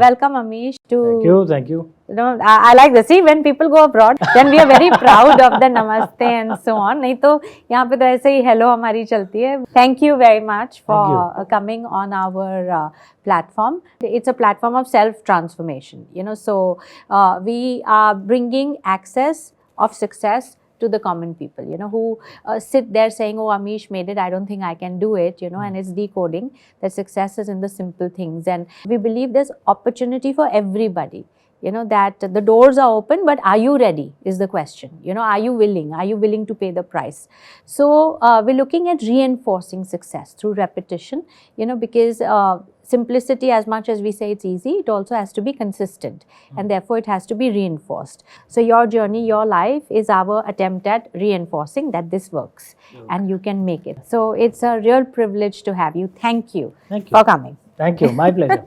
Welcome Amish to... Thank you. You know, I like this. See, when people go abroad, then we are very proud of the namaste and so on. नहीं तो यहाँ पे तो ऐसे ही hello हमारी चलती है. Thank you very much for coming on our platform. It's a platform of self-transformation. You know, so we are bringing access of success to the common people, you know, who sit there saying, oh, Amish made it, I don't think I can do it, you know, and it's decoding that success is in the simple things. And we believe there's opportunity for everybody, you know, that the doors are open, but are you ready is the question, you know, are you willing to pay the price? So we're looking at reinforcing success through repetition, you know, because simplicity, as much as we say it's easy, it also has to be consistent and therefore it has to be reinforced. So your journey, your life is our attempt at reinforcing that this works and you can make it. So it's a real privilege to have you. Thank you for coming. Thank you. My pleasure.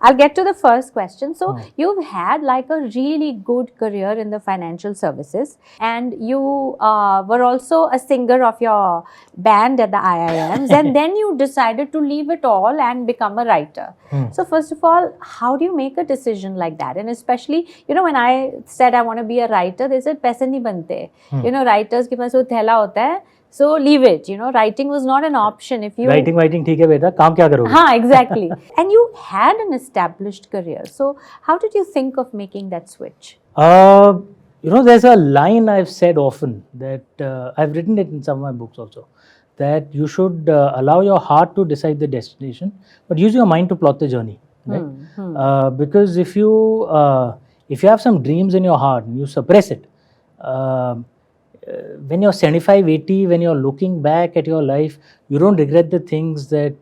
I'll get to the first question. So you've had like a really good career in the financial services and you were also a singer of your band at the IIMs and then you decided to leave it all and become a writer. So first of all, how do you make a decision like that? And especially, you know, when I said I want to be a writer, they said paise nahi bante. You know, writers ke paas wo thela hota hai. So leave it, you know, writing was not an option. If you writing ठीक है बेटा, काम क्या करोगे? हाँ, exactly. And you had an established career. So how did you think of making that switch? You know, there's a line I've said often that I've written it in some of my books also, that you should allow your heart to decide the destination, but use your mind to plot the journey. Right? Because if you have some dreams in your heart and you suppress it, when you're 75, 80, when you're looking back at your life, you don't regret the things that,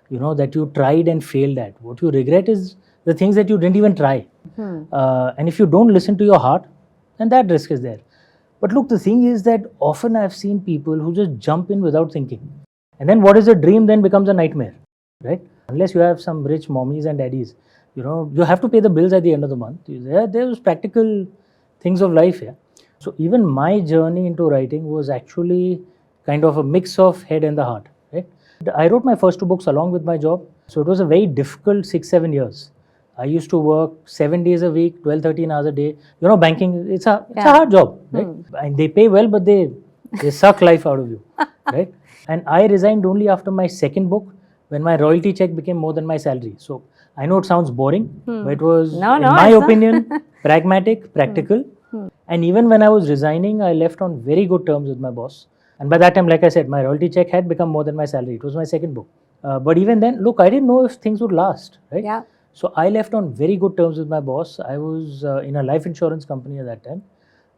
you know, that you tried and failed at. What you regret is the things that you didn't even try. And if you don't listen to your heart, then that risk is there. But look, the thing is that often I've seen people who just jump in without thinking. And then what is a dream then becomes a nightmare, right? Unless you have some rich mommies and daddies, you know, you have to pay the bills at the end of the month. There's practical things of life here. So even my journey into writing was actually kind of a mix of head and the heart, right? I wrote my first 2 books along with my job. So it was a very difficult 6-7 years. I used to work 7 days a week, 12-13 hours a day. You know, banking, it's a hard job, right? And they pay well, but they suck life out of you, right? And I resigned only after my second book when my royalty check became more than my salary. So I know it sounds boring, but it was, in my opinion, pragmatic, practical. And even when I was resigning, I left on very good terms with my boss. And by that time, like I said, my royalty check had become more than my salary. It was my second book. But even then, look, I didn't know if things would last, right? Yeah. So I left on very good terms with my boss. I was in a life insurance company at that time.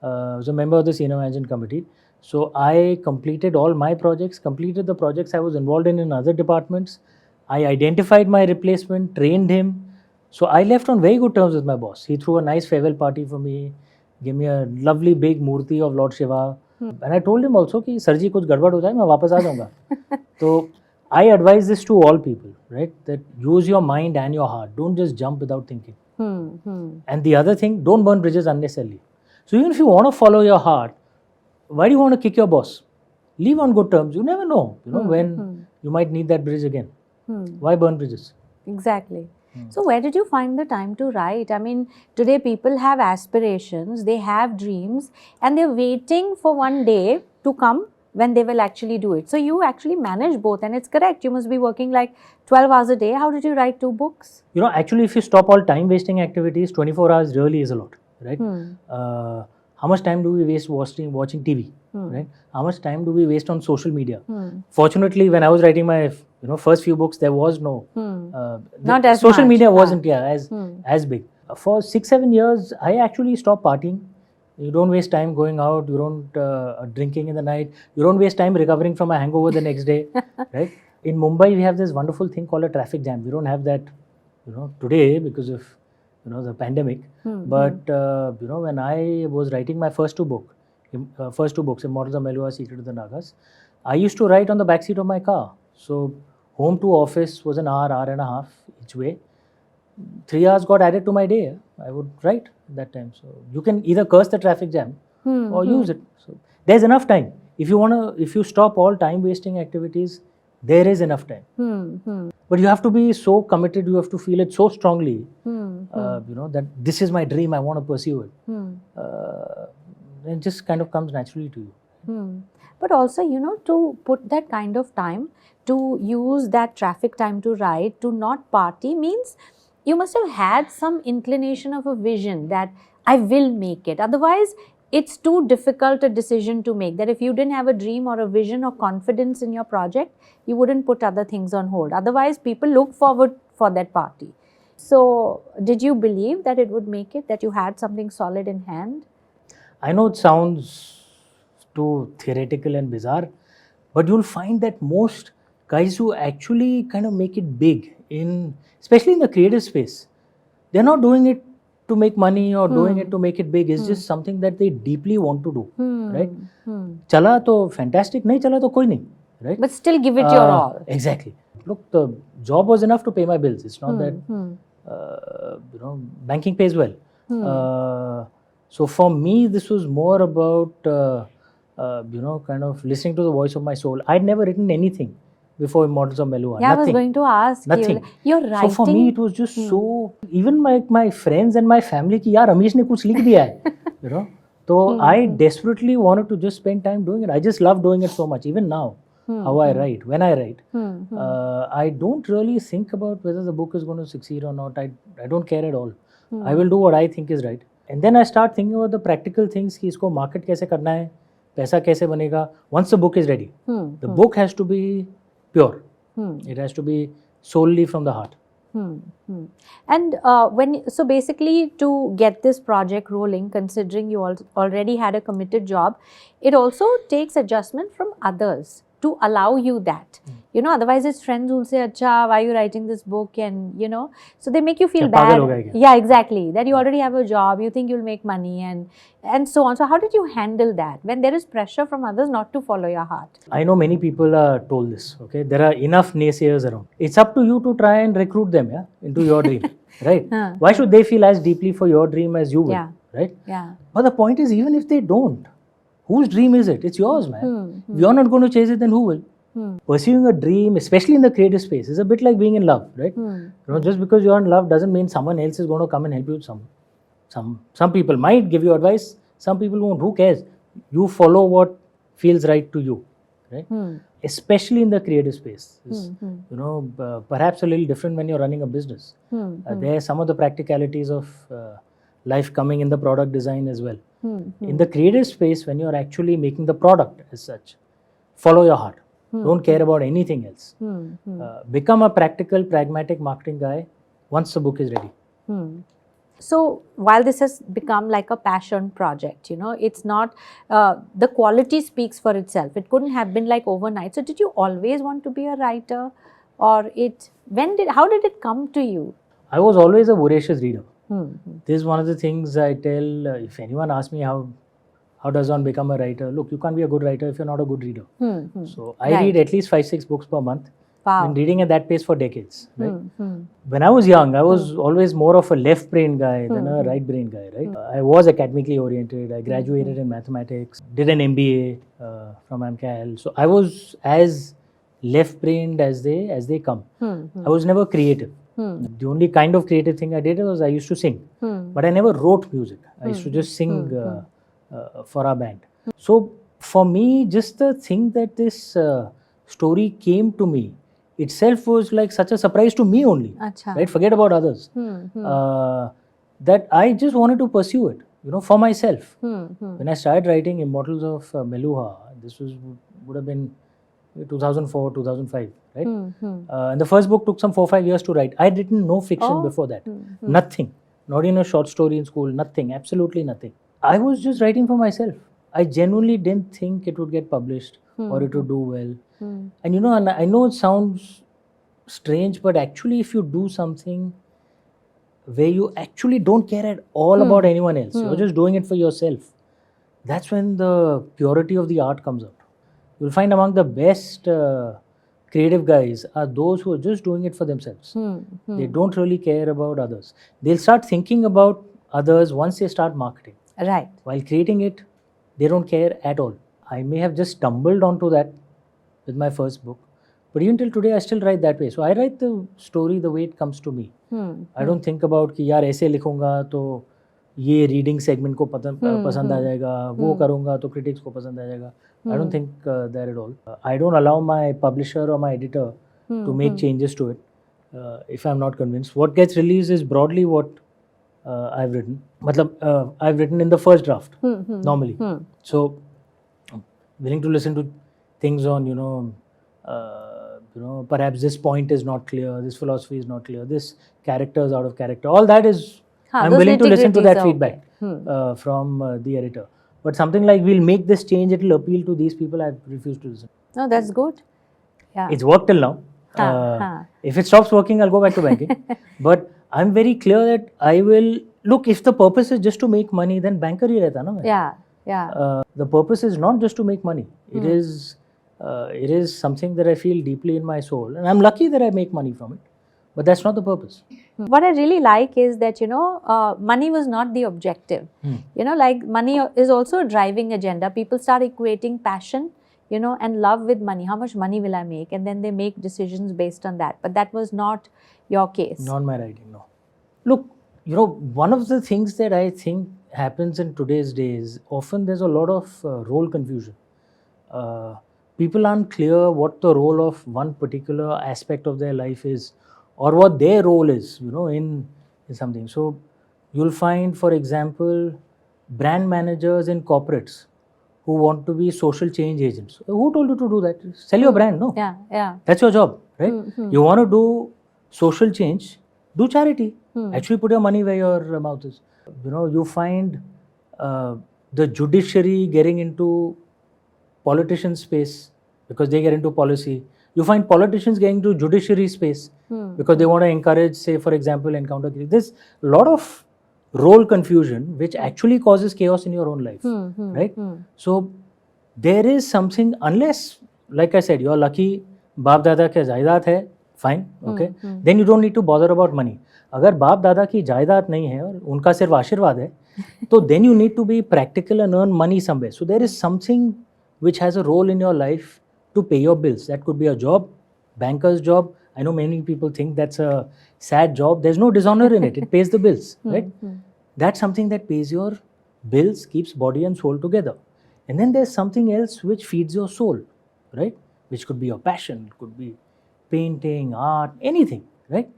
I was a member of the senior management committee. So I completed all my projects, completed the projects I was involved in other departments. I identified my replacement, trained him. So I left on very good terms with my boss. He threw a nice farewell party for me. Gave me a lovely big murti of Lord Shiva. And I told him also कि sir जी कुछ गड़बड़ हो जाए मैं वापस आ जाऊँगा. So I advise this to all people, right? That use your mind and your heart. Don't just jump without thinking. And the other thing, don't burn bridges unnecessarily. So even if you want to follow your heart, why do you want to kick your boss? Leave on good terms. You never know, you know, when you might need that bridge again. Why burn bridges? Exactly. So where did you find the time to write? I mean, today people have aspirations, they have dreams, and they're waiting for one day to come when they will actually do it. So you actually manage both, and it's correct. You must be working like 12 hours a day. How did you write 2 books? You know, actually, if you stop all time-wasting activities, 24 hours really is a lot, right? How much time do we waste watching TV, right? How much time do we waste on social media? Fortunately, when I was writing my first few books, there was no not as social much. media wasn't as big. For 6-7 years, I actually stopped partying. You don't waste time going out. You don't drinking in the night. You don't waste time recovering from a hangover the next day, right? In Mumbai, we have this wonderful thing called a traffic jam. We don't have that, today because of the pandemic. But when I was writing my first 2 books, first two books, Immortals of Meluha, Secret of the Nagas, I used to write on the backseat of my car. So home to office was an hour and a half each way. 3 hours got added to my day. I would write at that time. So you can either curse the traffic jam or use it. So there's enough time. If you stop all time wasting activities, there is enough time. But you have to be so committed. You have to feel it so strongly. That this is my dream. I want to pursue it. It just kind of comes naturally to you. But also, to put that kind of time, to use that traffic time to write, to not party, means you must have had some inclination of a vision that I will make it. Otherwise, it's too difficult a decision to make, that if you didn't have a dream or a vision or confidence in your project, you wouldn't put other things on hold. Otherwise, people look forward for that party. So, did you believe that it would make it, that you had something solid in hand? I know it sounds too theoretical and bizarre, but you'll find that most guys who actually kind of make it big, especially in the creative space, they're not doing it to make money or doing it to make it big. It's just something that they deeply want to do, right? Chala to fantastic, nahi chala to koi nahi, right? But still give it your all. Exactly. Look, the job was enough to pay my bills. It's not that, banking pays well. So for me, this was more about, kind of listening to the voice of my soul. I'd never written anything before Immortals of Meluha. Yeah, nothing. I was going to ask Nothing. You're writing. So for me, it was just so. Even my friends and my family, ki yaar Amish ne kuch likh diya hai, So I desperately wanted to just spend time doing it. I just love doing it so much. Even now, how I write, when I write, I don't really think about whether the book is going to succeed or not. I don't care at all. I will do what I think is right. And then I start thinking about the practical things, कि इसको market कैसे करना है, पैसा कैसे बनेगा. Once the book is ready, the book has to be pure. It has to be solely from the heart. And so basically, to get this project rolling, considering you already had a committed job, it also takes adjustment from others to allow you that. Otherwise it's friends who'll say, "Acha, why are you writing this book?" And so they make you feel bad. Yeah, exactly. That you already have a job, you think you'll make money, and so on. So how did you handle that when there is pressure from others not to follow your heart? I know many people are told this. Okay, there are enough naysayers around. It's up to you to try and recruit them, into your dream, right? Why should they feel as deeply for your dream as you will, right? Yeah. But the point is, even if they don't, whose dream is it? It's yours, man. If you're not going to chase it, then who will? Pursuing a dream, especially in the creative space, is a bit like being in love, right? Just because you're in love doesn't mean someone else is going to come and help you with some people might give you advice, some people won't. Who cares? You follow what feels right to you, right? Especially in the creative space. Perhaps a little different when you're running a business. There are some of the practicalities of life coming in the product design as well. In the creative space, when you're actually making the product as such, follow your heart. Don't care about anything else. Become a practical, pragmatic marketing guy once the book is ready. So while this has become like a passion project, it's not, the quality speaks for itself. It couldn't have been like overnight. So did you always want to be a writer, or how did it come to you? I was always a voracious reader. This is one of the things I tell, if anyone asks me how does one become a writer? Look, you can't be a good writer if you're not a good reader. So I read at least 5-6 books per month. Wow. Been reading at that pace for decades. Right? When I was young, I was always more of a left brain guy than a right brain guy. Right? I was academically oriented. I graduated in mathematics, did an MBA from AMCAL. So I was as left brained as they come. I was never creative. The only kind of creative thing I did was I used to sing, but I never wrote music. I used to just sing for our band. So for me, just the thing that this story came to me itself was like such a surprise to me only. Achha. Right? Forget about others. That I just wanted to pursue it, for myself. When I started writing Immortals of Meluha, this would have been 2004, 2005, right? And the first book took some 4-5 years to write. I didn't know fiction before that. Nothing. Not even a short story in school. Nothing. Absolutely nothing. I was just writing for myself. I genuinely didn't think it would get published or it would do well. And and I know it sounds strange, but actually if you do something where you actually don't care at all about anyone else, you're just doing it for yourself, that's when the purity of the art comes out. You'll find among the best creative guys are those who are just doing it for themselves. They don't really care about others. They'll start thinking about others once they start marketing. Right. While creating it, they don't care at all. I may have just stumbled onto that with my first book, but even till today I still write that way. So I write the story the way it comes to me. I don't think about कि यार ऐसे लिखूंगा तो ये reading segment को पसंद आ जाएगा, वो करूंगा तो क्रिटिक्स को पसंद आ जाएगा. I don't think that at all. I don't allow my publisher or my editor to make changes to it if I'm not convinced. What gets released is broadly what I've written. I've written in the first draft normally. So willing to listen to things on perhaps this point is not clear, this philosophy is not clear, this character is out of character. All that is I'm willing to listen to that feedback from the editor. But something like we'll make this change, it will appeal to these people, I refuse to listen. No, that's good. Yeah. It's worked till now. If it stops working, I'll go back to banking. But I'm very clear that I will look. If the purpose is just to make money, then banker hi rehta na. Yeah. The purpose is not just to make money. It is something that I feel deeply in my soul, and I'm lucky that I make money from it. But that's not the purpose. What I really like is that, money was not the objective. Like money is also a driving agenda. People start equating passion, and love with money. How much money will I make? And then they make decisions based on that. But that was not your case. Not my writing, no. Look, one of the things that I think happens in today's days, often there's a lot of role confusion. People aren't clear what the role of one particular aspect of their life is, or what their role is, in something. So you'll find, for example, brand managers in corporates who want to be social change agents. Who told you to do that? Sell your brand, no? Yeah. That's your job, right? You want to do social change, do charity. Actually put your money where your mouth is. You find the judiciary getting into politician space because they get into policy. You find politicians getting into judiciary space because they want to encourage, say, for example, encounter. There's a lot of role confusion which actually causes chaos in your own life, right? So there is something, unless, like I said, you're lucky, बाप दादा के जायदाद है, fine, okay, then you don't need to bother about money. अगर बाप दादा की जायदाद नहीं है और उनका सिर्फ आशीर्वाद है, तो then you need to be practical and earn money somewhere. So there is something which has a role in your life to pay your bills. That could be a job, banker's job. I know many people think that's a sad job. There's no dishonor in it. It pays the bills, right? That's something that pays your bills, keeps body and soul together. And then there's something else which feeds your soul, right? Which could be your passion, it could be painting, art, anything, right?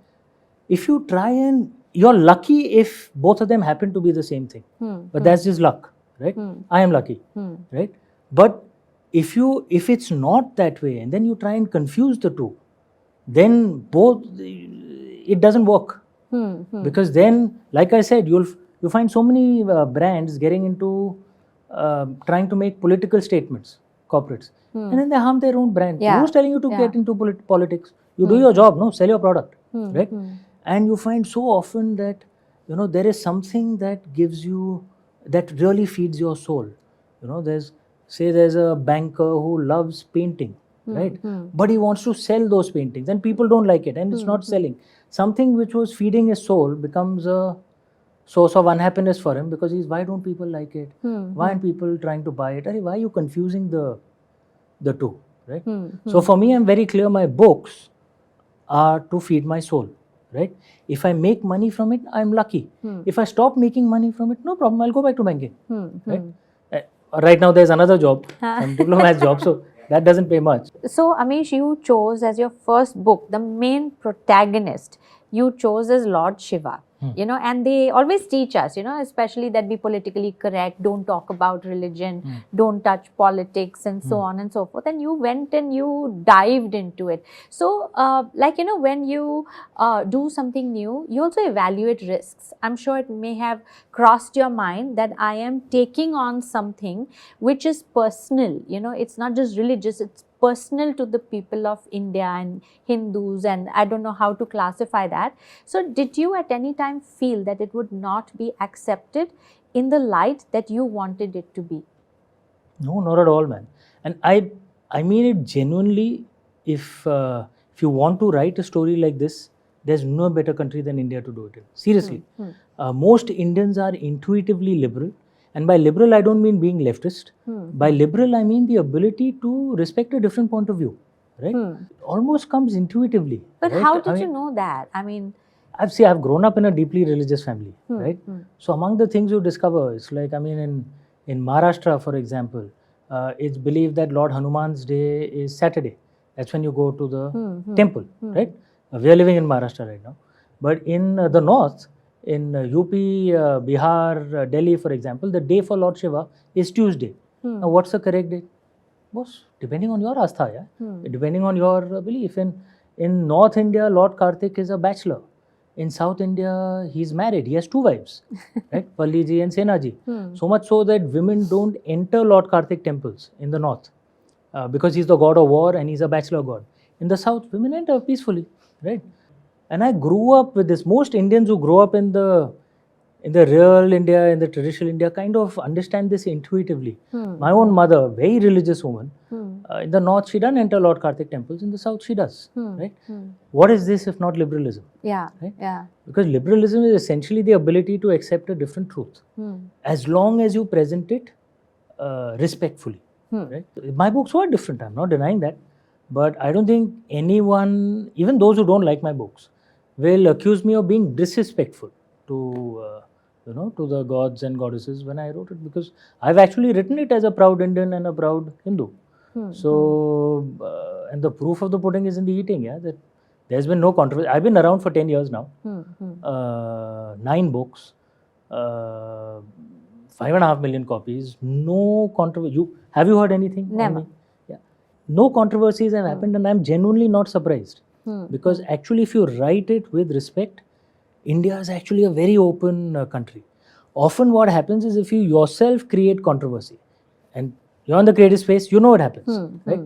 If you try and, you're lucky if both of them happen to be the same thing. But that's just luck, right? I am lucky, right? But if it's not that way and then you try and confuse the two, then both, it doesn't work. Because then, like I said, you'll find so many brands getting into trying to make political statements, corporates, and then they harm their own brand. Who's telling you to get into politics? You do your job, no? Sell your product, right? And you find so often that, there is something that gives you, that really feeds your soul. There's a banker who loves painting, right? But he wants to sell those paintings and people don't like it and it's not selling. Something which was feeding his soul becomes a source of unhappiness for him because why don't people like it? Why aren't people trying to buy it? Why are you confusing the two, right? So for me, I'm very clear, my books are to feed my soul, right? If I make money from it, I'm lucky. If I stop making money from it, no problem, I'll go back to banking, right? Right now there's another job, some diplomat's job, so that doesn't pay much. So Amish, you chose as your first book, the main protagonist, you chose as Lord Shiva. And they always teach us, especially that be politically correct, don't talk about religion, don't touch politics and so on and so forth. And you went and you dived into it. So, when you do something new, you also evaluate risks. I'm sure it may have crossed your mind that I am taking on something which is personal, it's not just religious, it's personal to the people of India and Hindus, and I don't know how to classify that. So did you at any time feel that it would not be accepted in the light that you wanted it to be? No, not at all, man. And I mean it genuinely. If you want to write a story like this, there's no better country than India to do it in. Seriously, most Indians are intuitively liberal, and by liberal I don't mean being leftist. By liberal I mean the ability to respect a different point of view. Right? Almost comes intuitively. But right? how did you know that? I mean, I've grown up in a deeply religious family, right? So among the things you discover, it's like, I mean, in Maharashtra, for example, it's believed that Lord Hanuman's day is Saturday. That's when you go to the temple, right? We are living in Maharashtra right now, but in the north, in UP, Bihar, Delhi, for example, the day for Lord Shiva is Tuesday. Now, what's the correct day? Boss, depending on your astha, yeah? Depending on your belief. In North India, Lord Kartik is a bachelor. In South India, he's married. He has 2 wives, right? Palli ji and Sena ji. So much so that women don't enter Lord Kartik temples in the north because he's the god of war and he's a bachelor god. In the south, women enter peacefully, right? And I grew up with this. Most Indians who grow up in the real India, in the traditional India, kind of understand this intuitively. My own mother, very religious woman, in the north she doesn't enter Lord Kartik temples, in the south she does, right? What is this if not liberalism? yeah, right? yeah. Because liberalism is essentially the ability to accept a different truth, as long as you present it respectfully. Right? My books were different, I'm not denying that, but I don't think anyone, even those who don't like my books, will accuse me of being disrespectful to to the gods and goddesses when I wrote it, because I've actually written it as a proud Indian and a proud Hindu. So, and the proof of the pudding is in the eating, yeah, that there's been no controversy. I've been around for 10 years now, 9 books, 5.5 million copies, no controversy. Have you heard anything? Never. Yeah. No controversies have happened, and I'm genuinely not surprised. Because actually, if you write it with respect, India is actually a very open country. Often what happens is if you yourself create controversy, and you're in the creative space, you know what happens, right?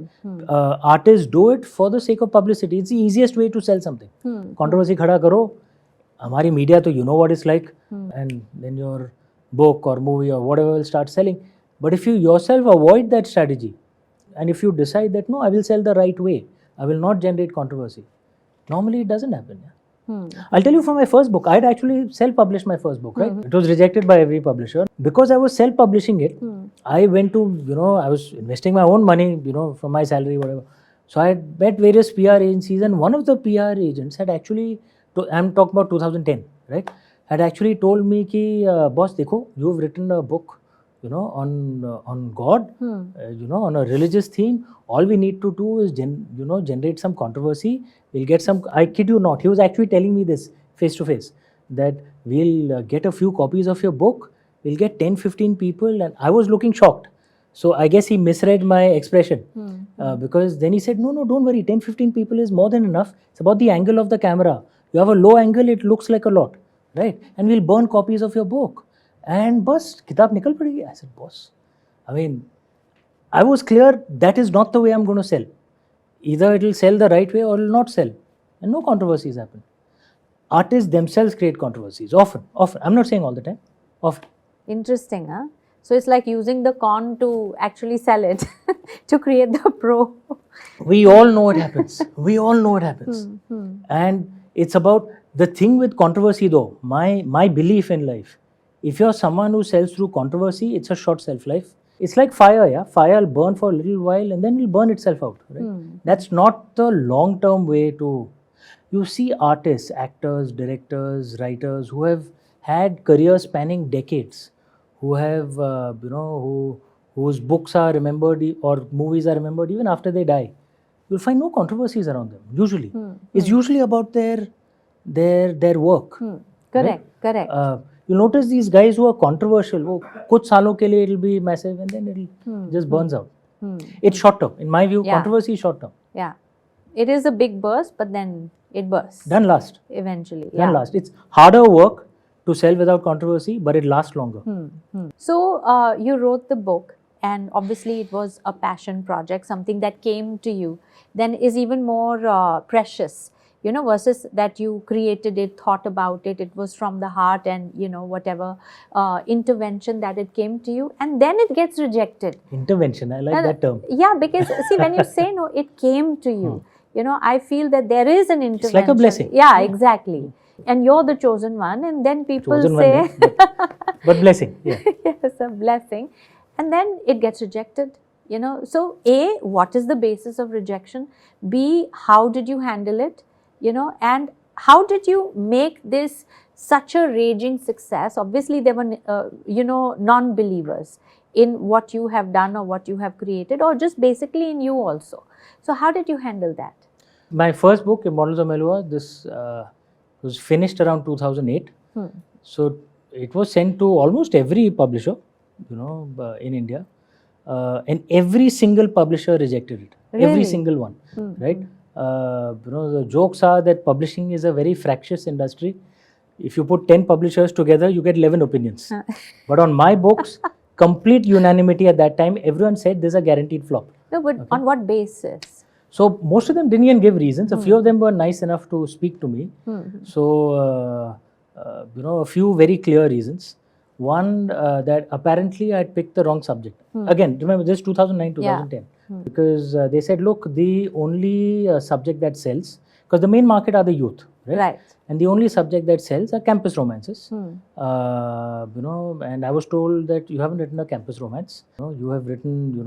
Artists do it for the sake of publicity. It's the easiest way to sell something. Controversy khada karo, hamari media to you know what it's like, and then your book or movie or whatever will start selling. But if you yourself avoid that strategy, and if you decide that no, I will sell the right way, I will not generate controversy, normally it doesn't happen. Yeah? I'll tell you from my first book, I'd actually self-published my first book, right? It was rejected by every publisher. Because I was self-publishing it, I went to, I was investing my own money, from my salary, whatever. So I had met various PR agencies, and one of the PR agents had actually, I'm talking about 2010, right? Had actually told me ki, boss, dekho, you've written a book, on God, on a religious theme. All we need to do is, generate some controversy. We'll get some, I kid you not, he was actually telling me this face to face, that we'll get a few copies of your book, we'll get 10-15 people, and I was looking shocked. So I guess he misread my expression, because then he said, no, don't worry, 10-15 people is more than enough. It's about the angle of the camera. You have a low angle, it looks like a lot, right? And we'll burn copies of your book. And boss, kitab nikal padegi. I said, boss, I mean, I was clear that is not the way I'm going to sell. Either it will sell the right way or it will not sell. And no controversies happen. Artists themselves create controversies, often. I'm not saying all the time, often. Interesting, huh? So it's like using the con to actually sell it, to create the pro. We all know it happens. And it's about the thing with controversy though, my belief in life. If you're someone who sells through controversy, it's a short shelf-life. It's like fire, yeah? Fire will burn for a little while and then it will burn itself out, right? That's not the long-term way to... You see artists, actors, directors, writers who have had careers spanning decades, who have, whose books are remembered or movies are remembered even after they die. You'll find no controversies around them, usually. It's usually about their work. Correct. You notice these guys who are controversial, kuch saalon ke liye it'll be massive and then it'll just burns out. It's short term. In my view, controversy is short term. Yeah. It is a big burst, but then it bursts. Doesn't last. Eventually. Doesn't last. It's harder work to sell without controversy, but it lasts longer. So you wrote the book, and obviously it was a passion project, something that came to you, then is even more precious. versus that you created it, thought about it, it was from the heart, and whatever intervention that it came to you, and then it gets rejected. Intervention, I like that term. Yeah, because see, when you say no, it came to you. I feel that there is an intervention. It's like a blessing. Yeah, exactly. And you're the chosen one, and then people Chosen say, one, but blessing. Yeah. yes, a blessing, and then it gets rejected. So A, what is the basis of rejection? B, how did you handle it? And how did you make this such a raging success? Obviously, there were, non-believers in what you have done or what you have created, or just basically in you also. So how did you handle that? My first book, Immortals of Melua, this was finished around 2008. So it was sent to almost every publisher, in India. And every single publisher rejected it. Really? Every single one, right? The jokes are that publishing is a very fractious industry. If you put 10 publishers together, you get 11 opinions. But on my books, complete unanimity at that time, everyone said this is a guaranteed flop. No, but on what basis? So most of them didn't even give reasons. A few of them were nice enough to speak to me. So, a few very clear reasons. One, that apparently I picked the wrong subject. Again, remember this is 2009, 2010. Because they said, look, the only subject that sells, because the main market are the youth, right? And the only subject that sells are campus romances. And I was told that you haven't written a campus romance. You have written,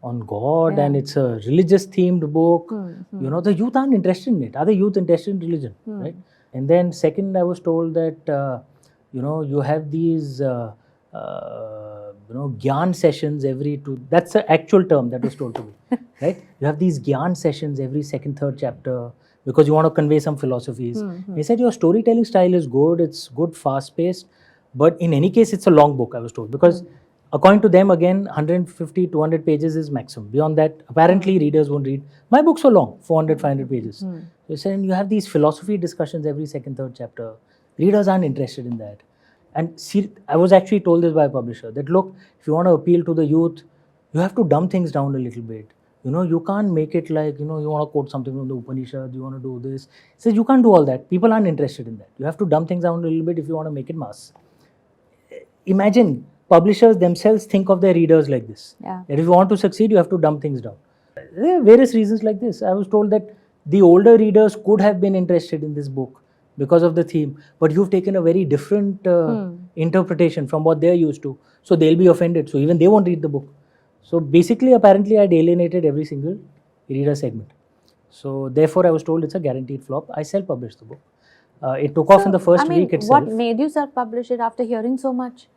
on God, and it's a religious themed book. The youth aren't interested in it. Are the youth interested in religion, right? And then second, I was told that, you have these, Gyan sessions every two, that's the actual term that was told to me, right? You have these Gyan sessions every second, third chapter because you want to convey some philosophies. He said your storytelling style is good, it's good, fast paced, but in any case, it's a long book, I was told, because according to them, again, 150, 200 pages is maximum. Beyond that, apparently readers won't read. My books are long, 400, 500 pages. They said, you have these philosophy discussions every second, third chapter. Readers aren't interested in that. And see, I was actually told this by a publisher that, look, if you want to appeal to the youth, you have to dumb things down a little bit. You can't make it like, you want to quote something from the Upanishad, you want to do this. He says, you can't do all that. People aren't interested in that. You have to dumb things down a little bit if you want to make it mass. Imagine, publishers themselves think of their readers like this. Yeah. That if you want to succeed, you have to dumb things down. There are various reasons like this. I was told that the older readers could have been interested in this book because of the theme, but you've taken a very different interpretation from what they're used to. So they'll be offended. So even they won't read the book. So basically, apparently, I'd alienated every single reader segment. So therefore, I was told it's a guaranteed flop. I self-published the book. It took off in the first week itself. What made you self-publish it after hearing so much?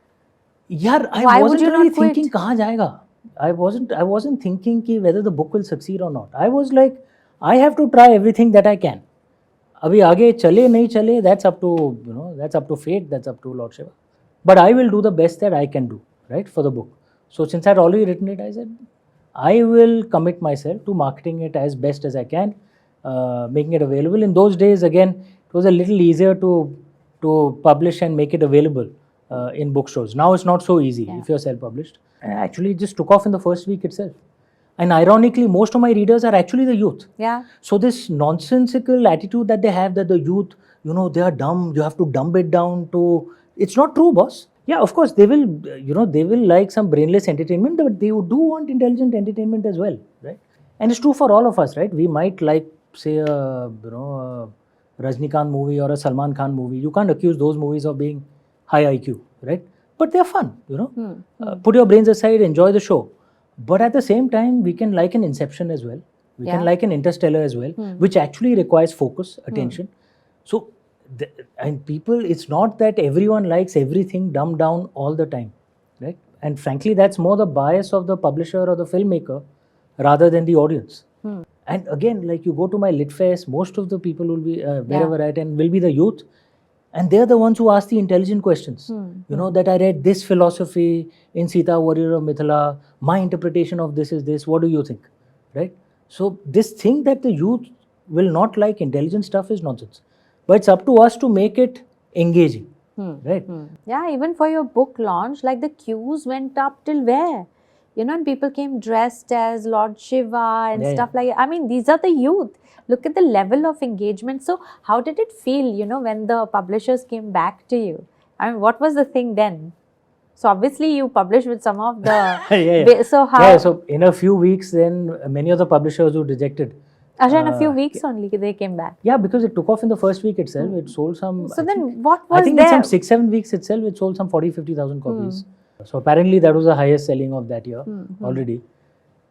Yeah, I wasn't really thinking kahan jayega. I wasn't thinking ki whether the book will succeed or not. I was like, I have to try everything that I can. Abhi aage chale nahi chale, that's up to fate, that's up to Lord Shiva. But I will do the best that I can do, right, for the book. So since I'd already written it, I said, I will commit myself to marketing it as best as I can, making it available. In those days, again, it was a little easier to publish and make it available in bookstores. Now it's not so easy if you're self-published. And actually, it just took off in the first week itself. And ironically, most of my readers are actually the youth. Yeah. So this nonsensical attitude that they have that the youth, they are dumb, you have to dumb it down to... It's not true, boss. Yeah, of course, they will, they will like some brainless entertainment, but they do want intelligent entertainment as well, right? And it's true for all of us, right? We might like, say, a Rajnikant movie or a Salman Khan movie. You can't accuse those movies of being high IQ, right? But they're fun, Put your brains aside, enjoy the show. But at the same time, we can like an Inception as well. We can like an Interstellar as well, which actually requires focus, attention. So, and people, it's not that everyone likes everything dumbed down all the time, right? And frankly, that's more the bias of the publisher or the filmmaker rather than the audience. And again, like you go to my Lit Fest, most of the people will be wherever at and will be the youth. And they're the ones who ask the intelligent questions. That I read this philosophy in Sita, Warrior of Mithila. My interpretation of this is this. What do you think? Right? So this thing that the youth will not like intelligent stuff is nonsense. But it's up to us to make it engaging. Right? Yeah, even for your book launch, like the queues went up till where? you know, and people came dressed as Lord Shiva and Yeah, stuff like that. I mean, these are the youth. Look at the level of engagement. So how did it feel, you know, when the publishers came back to you? I mean, what was the thing then? So obviously you published with some of the... yeah. So how... Yeah, so in a few weeks, then many of the publishers who rejected. Actually, in a few weeks only they came back. Yeah, because it took off in the first week itself. It sold some. So I then think, what was I think there? in some 6-7 weeks itself, it sold some 40,000-50,000 copies. So apparently that was the highest selling of that year already.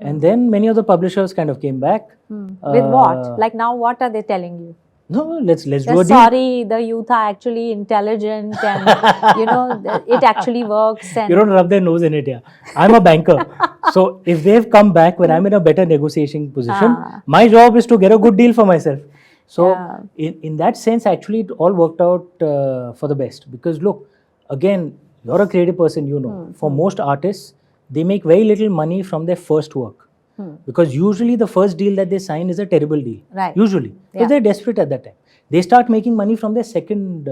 And then many of the publishers kind of came back. With what? Like now, what are they telling you? No, let's do a They're deal. sorry, the youth are actually intelligent and, you know, it actually works. And You don't rub their nose in it, yeah. I'm a banker. So if they've come back when I'm in a better negotiating position, my job is to get a good deal for myself. So in that sense, actually, it all worked out for the best. Because look, again, you're a creative person, you know. For most artists, they make very little money from their first work. Because usually the first deal that they sign is a terrible deal. Right. Usually. Because they're desperate at that time. They start making money from their second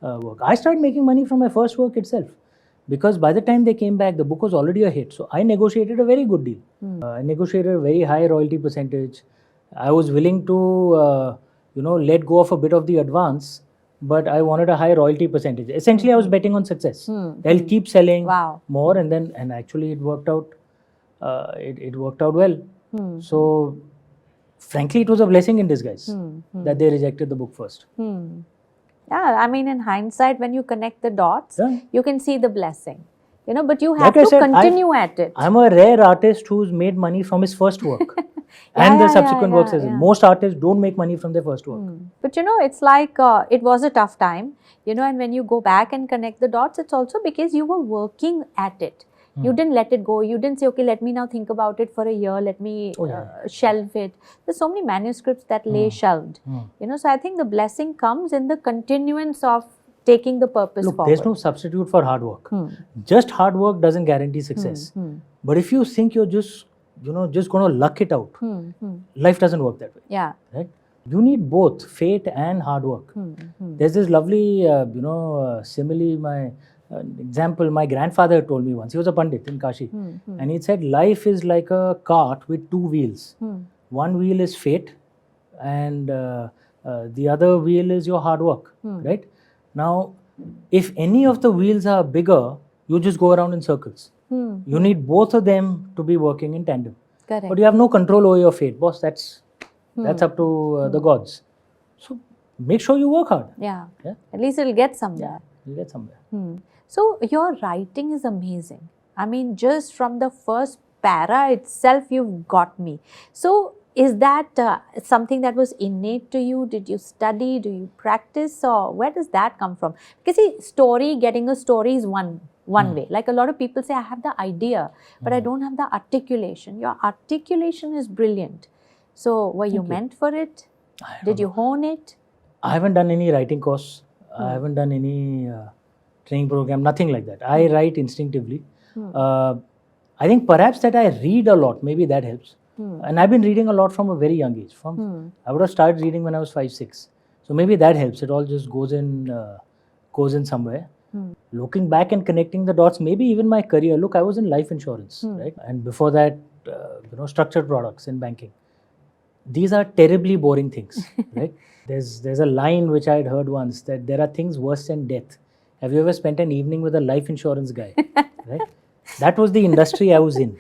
work. I started making money from my first work itself. Because by the time they came back, the book was already a hit. So I negotiated a very good deal. I negotiated a very high royalty percentage. I was willing to, let go of a bit of the advance, but I wanted a high royalty percentage. Essentially, I was betting on success. They'll keep selling more, and actually it worked out. It worked out well. So, frankly, it was a blessing in disguise that they rejected the book first. Yeah, I mean, in hindsight, when you connect the dots, you can see the blessing. You know, but you have Like I to said, continue at it. I'm a rare artist who's made money from his first work and the subsequent works as well. Most artists don't make money from their first work. But you know, it's like it was a tough time, you know, and when you go back and connect the dots, it's also because you were working at it. You didn't let it go. You didn't say, okay, let me now think about it for a year. Let me shelve it. There's so many manuscripts that lay shelved. You know, so I think the blessing comes in the continuance of taking the purpose forward. There's no substitute for hard work. Just hard work doesn't guarantee success. But if you think you're just going to luck it out, life doesn't work that way. Yeah. Right? You need both fate and hard work. There's this lovely, simile, example my grandfather told me once. He was a Pandit in Kashi. And he said, life is like a cart with two wheels. One wheel is fate and the other wheel is your hard work. Right? Now, if any of the wheels are bigger, you just go around in circles. You need both of them to be working in tandem. Correct. But you have no control over your fate, boss. That's up to the gods. So make sure you work hard. Yeah. At least it'll get somewhere. You'll get somewhere. So your writing is amazing. I mean, just from the first para itself, you've got me. So is that something that was innate to you? Did you study? Do you practice? Or where does that come from? Because see, getting a story is one way. Like a lot of people say, I have the idea, but I don't have the articulation. Your articulation is brilliant. So were you meant for it? Did you hone it? I haven't done any writing course. I haven't done any training program, nothing like that. I write instinctively. I think perhaps that I read a lot, maybe that helps. And I've been reading a lot from a very young age. I would have started reading when I was 5-6. So maybe that helps. It all just goes in somewhere. Looking back and connecting the dots, maybe even my career. Look, I was in life insurance, right? And before that, structured products in banking. These are terribly boring things, right? There's a line which I had heard once that there are things worse than death. Have you ever spent an evening with a life insurance guy? Right? That was the industry I was in.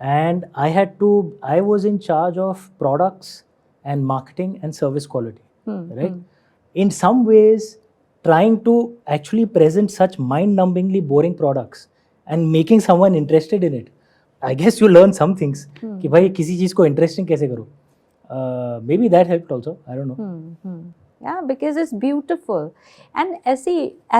And I was in charge of products and marketing and service quality, right? In some ways, trying to actually present such mind-numbingly boring products and making someone interested in it. I guess you learn some things. कि भाई किसी चीज को interesting कैसे करो? Maybe that helped also. I don't know. Yeah, because it's beautiful. And as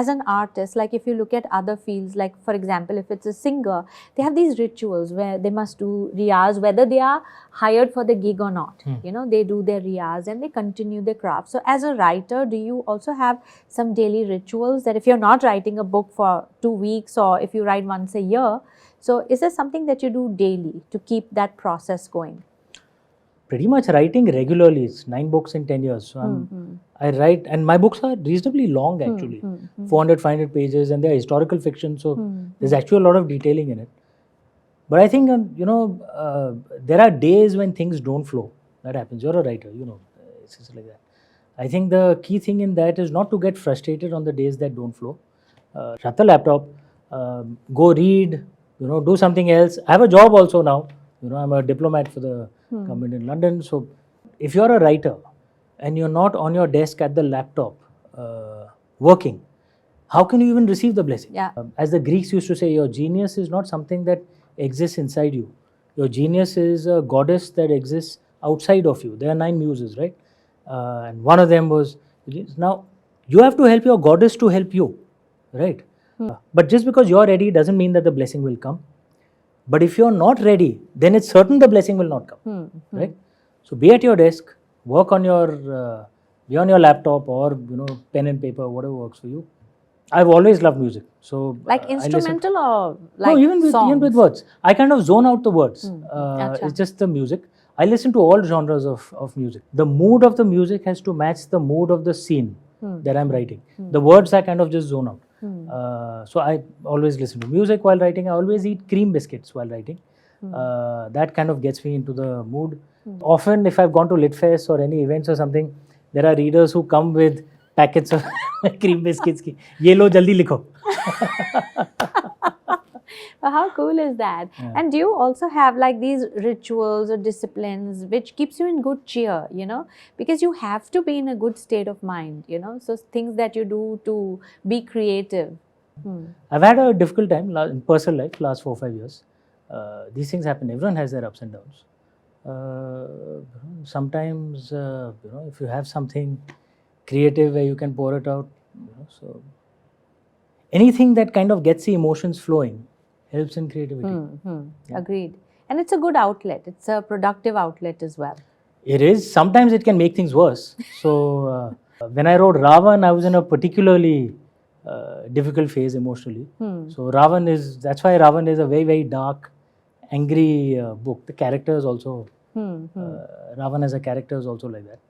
an artist, like if you look at other fields, like for example, if it's a singer, they have these rituals where they must do riyaz, whether they are hired for the gig or not. You know, they do their riyaz and they continue their craft. So as a writer, do you also have some daily rituals that if you're not writing a book for 2 weeks or if you write once a year, so is there something that you do daily to keep that process going? Pretty much writing regularly. It's 9 books in 10 years. So I write, and my books are reasonably long actually, 400, 500 pages, and they are historical fiction. So there's actually a lot of detailing in it. But I think, there are days when things don't flow. That happens. You're a writer, it's just like that. I think the key thing in that is not to get frustrated on the days that don't flow. Shut the laptop, go read, do something else. I have a job also now. I'm a diplomat for the government in London. So if you're a writer and you're not on your desk at the laptop working, how can you even receive the blessing? Yeah. As the Greeks used to say, your genius is not something that exists inside you. Your genius is a goddess that exists outside of you. There are 9 muses, right? And one of them was, now you have to help your goddess to help you, right? But just because you're ready doesn't mean that the blessing will come. But if you're not ready, then it's certain the blessing will not come, right? So be at your desk, work on be on your laptop or pen and paper, whatever works for you. I've always loved music, so Like instrumental or like no, even with words. I kind of zone out the words. Acha. It's just the music. I listen to all genres of music. The mood of the music has to match the mood of the scene that I'm writing. The words I kind of just zone out. So I always listen to music while writing. I always eat cream biscuits while writing. That kind of gets me into the mood. Often, if I've gone to Litfest or any events or something, there are readers who come with packets of cream biscuits. Ye lo jaldi likho. Well, how cool is that? Yeah. And do you also have like these rituals or disciplines which keeps you in good cheer, because you have to be in a good state of mind, so things that you do to be creative. I've had a difficult time in personal life last 4 or 5 years. These things happen. Everyone has their ups and downs. Sometimes, if you have something creative where you can pour it out, so anything that kind of gets the emotions flowing helps in creativity. Yeah. Agreed. And it's a good outlet. It's a productive outlet as well. It is. Sometimes it can make things worse. So when I wrote Ravan, I was in a particularly difficult phase emotionally. So that's why Ravan is a very, very dark, angry book. The characters also, Ravan as a character is also like that.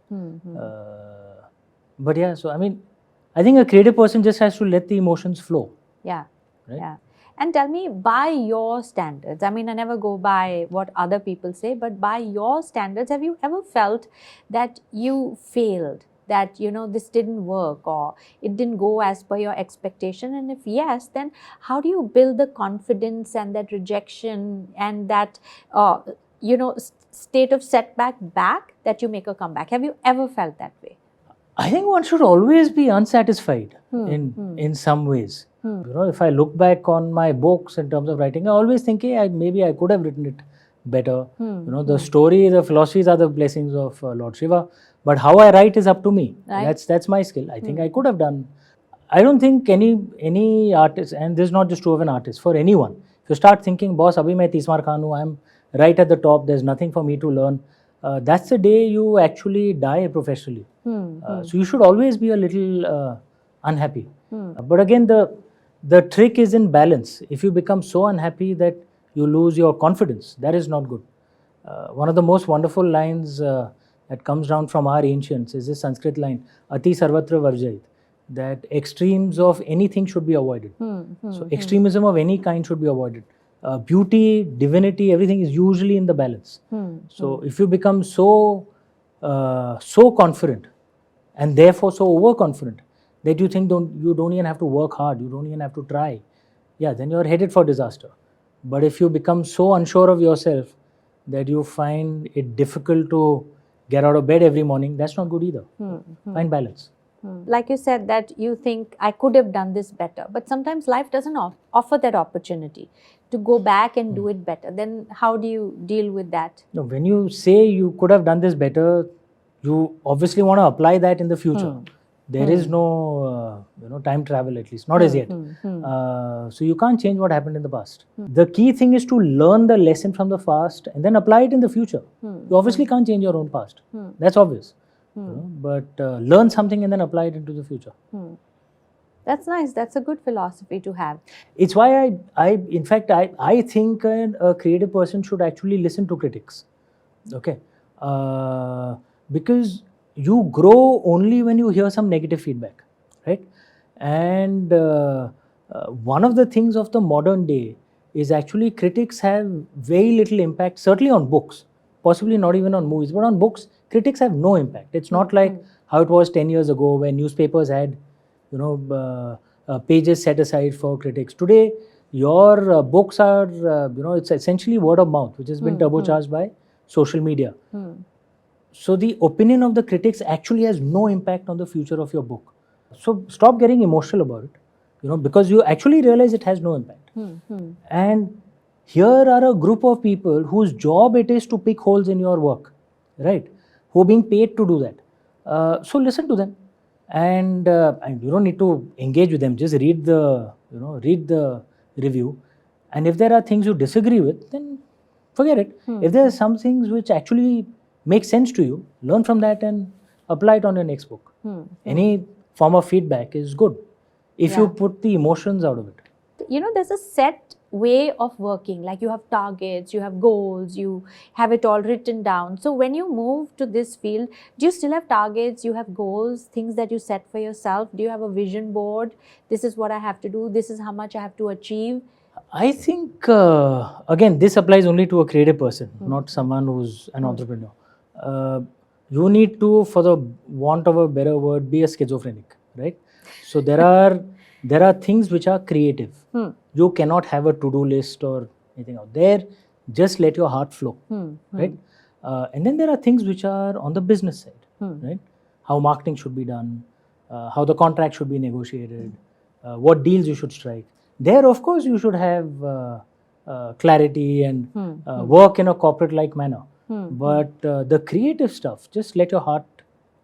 But yeah, so I think a creative person just has to let the emotions flow. Yeah. Right? Yeah. And tell me, by your standards, I never go by what other people say, but by your standards, have you ever felt that you failed? That, this didn't work or it didn't go as per your expectation? And if yes, then how do you build the confidence and that rejection and that, state of setback back that you make a comeback? Have you ever felt that way? I think one should always be unsatisfied in some ways. If I look back on my books in terms of writing, I always think, hey, maybe I could have written it better. The story, the philosophies are the blessings of Lord Shiva, but how I write is up to me. Right. That's my skill. I think I could have done. I don't think any artist, and this is not just true of an artist, for anyone. If you start thinking, boss, abhi main 30 mark hu, I'm right at the top, there's nothing for me to learn, that's the day you actually die professionally. So you should always be a little unhappy. But again, the trick is in balance. If you become so unhappy that you lose your confidence, that is not good. One of the most wonderful lines that comes down from our ancients is this Sanskrit line, Ati Sarvatra Varjayit, that extremes of anything should be avoided. So extremism of any kind should be avoided. Beauty, divinity, everything is usually in the balance. So if you become so confident and therefore so overconfident that you think you don't even have to work hard, you don't even have to try, then you're headed for disaster. But if you become so unsure of yourself that you find it difficult to get out of bed every morning, that's not good either. Find balance. Like you said that you think I could have done this better, but sometimes life doesn't offer that opportunity to go back and do it better. Then how do you deal with that? No, when you say you could have done this better, you obviously want to apply that in the future. There is no time travel, at least not as yet. So you can't change what happened in the past. The key thing is to learn the lesson from the past and then apply it in the future. You obviously can't change your own past. That's obvious. But learn something and then apply it into the future. That's nice. That's a good philosophy to have. It's why I think a creative person should actually listen to critics. Okay, because you grow only when you hear some negative feedback, right? And one of the things of the modern day is actually critics have very little impact, certainly on books, possibly not even on movies, but on books, critics have no impact. It's not like how it was 10 years ago when newspapers had, pages set aside for critics. Today, your books are, it's essentially word of mouth, which has been turbocharged by social media. So the opinion of the critics actually has no impact on the future of your book. So stop getting emotional about it, because you actually realize it has no impact. And here are a group of people whose job it is to pick holes in your work, right? Who are being paid to do that. So listen to them, and you don't need to engage with them. Just read the review, and if there are things you disagree with, then forget it. If there are some things which actually make sense to you, learn from that and apply it on your next book. Any form of feedback is good if you put the emotions out of it. There's a set way of working, like you have targets, you have goals, you have it all written down. So when you move to this field, do you still have targets, you have goals, things that you set for yourself? Do you have a vision board? This is what I have to do, this is how much I have to achieve? I think, again, this applies only to a creative person, not someone who's an entrepreneur. You need to, for the want of a better word, be a schizophrenic, right? So there are things which are creative. You cannot have a to-do list or anything out there. Just let your heart flow, right? And then there are things which are on the business side, right? How marketing should be done, how the contract should be negotiated, what deals you should strike. There, of course, you should have clarity and work in a corporate-like manner. But the creative stuff, just let your heart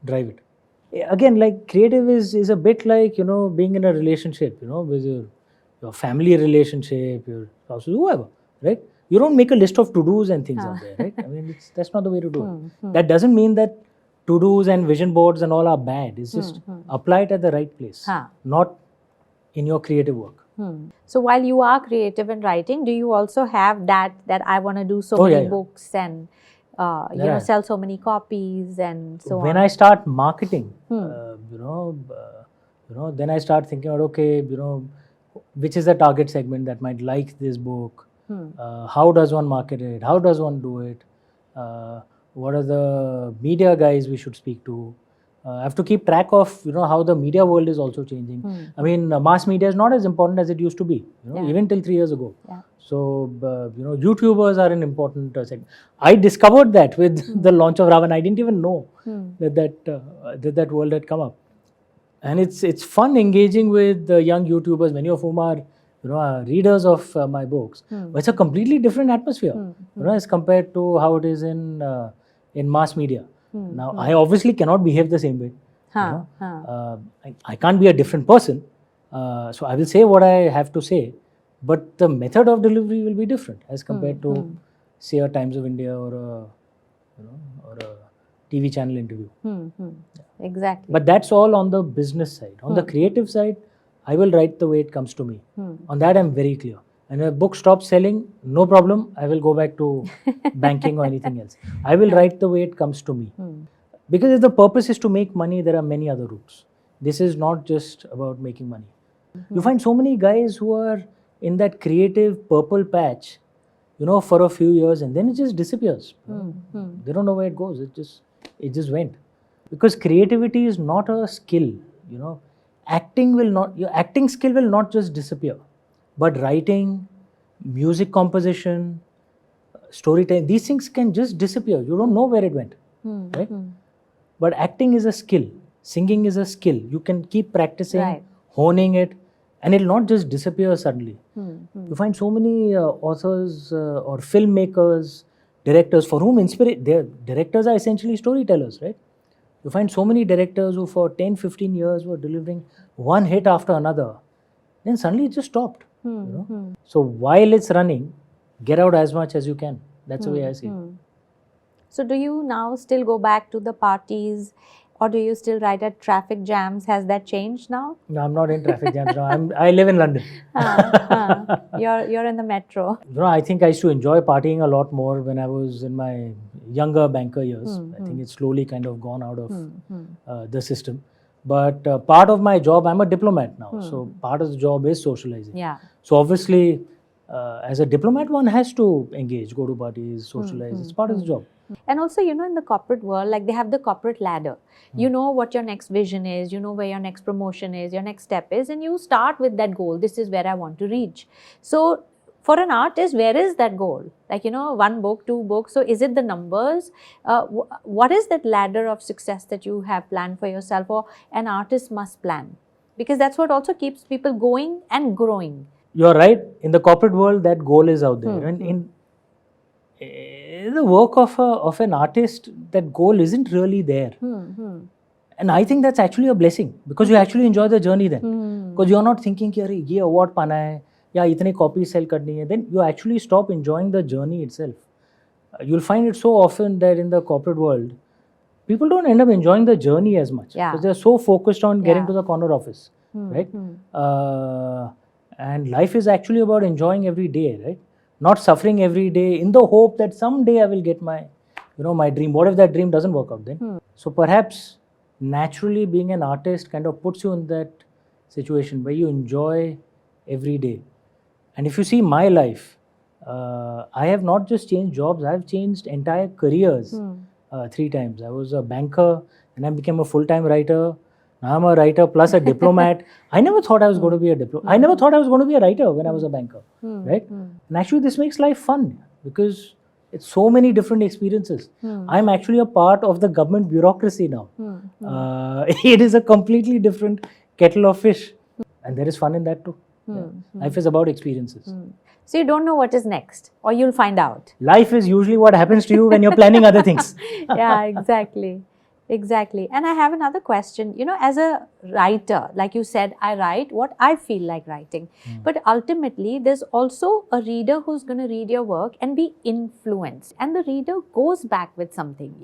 drive it. Again, like creative is a bit like, being in a relationship, with your family relationship, your spouse, whoever, right? You don't make a list of to-dos and things out there, right? I mean, that's not the way to do it. That doesn't mean that to-dos and vision boards and all are bad. It's just apply it at the right place, not in your creative work. So while you are creative in writing, do you also have that I want to do so many books and sell so many copies and so on? When I start marketing, then I start thinking about, okay, which is the target segment that might like this book? How does one market it? How does one do it? What are the media guys we should speak to? I have to keep track of, how the media world is also changing. I mean, mass media is not as important as it used to be, even till 3 years ago. So, YouTubers are an important segment. I discovered that with the launch of Ravan. I didn't even know that world had come up. And it's fun engaging with the young YouTubers, many of whom are, readers of my books. But it's a completely different atmosphere, as compared to how it is in mass media. Now, I obviously cannot behave the same way. I can't be a different person. So I will say what I have to say, but the method of delivery will be different as compared to, say, a Times of India or a TV channel interview. Exactly. But that's all on the business side. On the creative side, I will write the way it comes to me. On that, I'm very clear. And if a book stops selling, no problem. I will go back to banking or anything else. I will write the way it comes to me. Because if the purpose is to make money, there are many other routes. This is not just about making money. You find so many guys who are in that creative purple patch, for a few years, and then it just disappears. They don't know where it goes. It just went. Because creativity is not a skill. Your acting skill will not just disappear. But writing, music composition, storytelling, these things can just disappear. You don't know where it went, right? But acting is a skill. Singing is a skill. You can keep practicing, honing it, and it will not just disappear suddenly. You find so many authors or filmmakers, directors for whom directors are essentially storytellers, right? You find so many directors who for 10, 15 years were delivering one hit after another. Then suddenly it just stopped. So while it's running, get out as much as you can. That's the way I see it. So do you now still go back to the parties, or do you still write at traffic jams? Has that changed now? No, I'm not in traffic jams now. I live in London. You're in the metro. I think I used to enjoy partying a lot more when I was in my younger banker years. I think it's slowly kind of gone out of the system. But part of my job, I'm a diplomat now. So part of the job is socializing. So obviously, As a diplomat, one has to engage, go to parties, socialize. It's part of the job. And also, you know, in the corporate world, like they have the corporate ladder. You know what your next vision is, you know where your next promotion is, your next step is, and you start with that goal. This is where I want to reach. So for an artist, where is that goal? Like, you know, 1 book, 2 books. So is it the numbers? What is that ladder of success that you have planned for yourself, or an artist must plan? Because that's what also keeps people going and growing. You're right. In the corporate world, that goal is out there. And in the work of an artist, that goal isn't really there. And I think that's actually a blessing, because you actually enjoy the journey then. Because you're not thinking, कि अरे ये award पाना है या इतने copies sell करनी है. Then you actually stop enjoying the journey itself. You'll find it so often that in the corporate world, people don't end up enjoying the journey as much, because they're so focused on getting to the corner office, right? And life is actually about enjoying every day, right? Not suffering every day in the hope that someday I will get my, my dream. What if that dream doesn't work out then? So perhaps naturally being an artist kind of puts you in that situation where you enjoy every day. And if you see my life, I have not just changed jobs, I have changed entire careers 3 times. I was a banker, and I became a full-time writer. Now I'm a writer plus a diplomat. I never thought I was going to be a diplomat. I never thought I was going to be a writer when I was a banker, right? And actually this makes life fun, because it's so many different experiences. I'm actually a part of the government bureaucracy now. It is a completely different kettle of fish, and there is fun in that too. Life is about experiences. So you don't know what is next, or you'll find out. Life is usually what happens to you when you're planning other things. Yeah, exactly. Exactly. And I have another question. You know, as a writer, like you said, I write what I feel like writing. But ultimately, there's also a reader who's going to read your work and be influenced. And the reader goes back with something,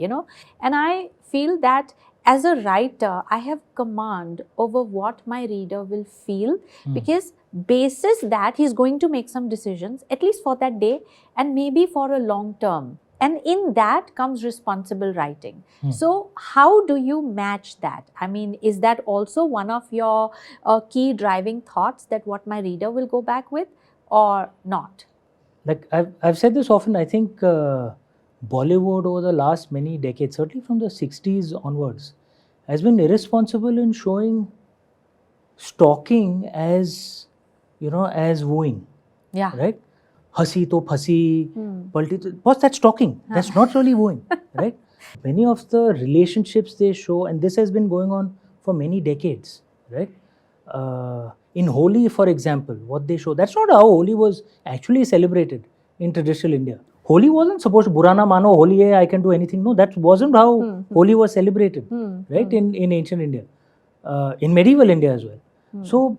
And I feel that as a writer, I have command over what my reader will feel, because basis that he's going to make some decisions, at least for that day, and maybe for a long term. And in that comes responsible writing. So how do you match that? I mean, is that also one of your key driving thoughts, that what my reader will go back with, or not? Like I've said this often, I think Bollywood over the last many decades, certainly from the 60s onwards, has been irresponsible in showing stalking as, as wooing. Yeah. Right? Hasi to phasi, palti to, what's that stalking? That's not really wooing, right? Many of the relationships they show, and this has been going on for many decades, right? In Holi, for example, what they show, that's not how Holi was actually celebrated in traditional India. Holi wasn't supposed to, Burana mano, Holi hai, I can do anything. No, that wasn't how Holi was celebrated, right? In ancient India, in medieval India as well. So,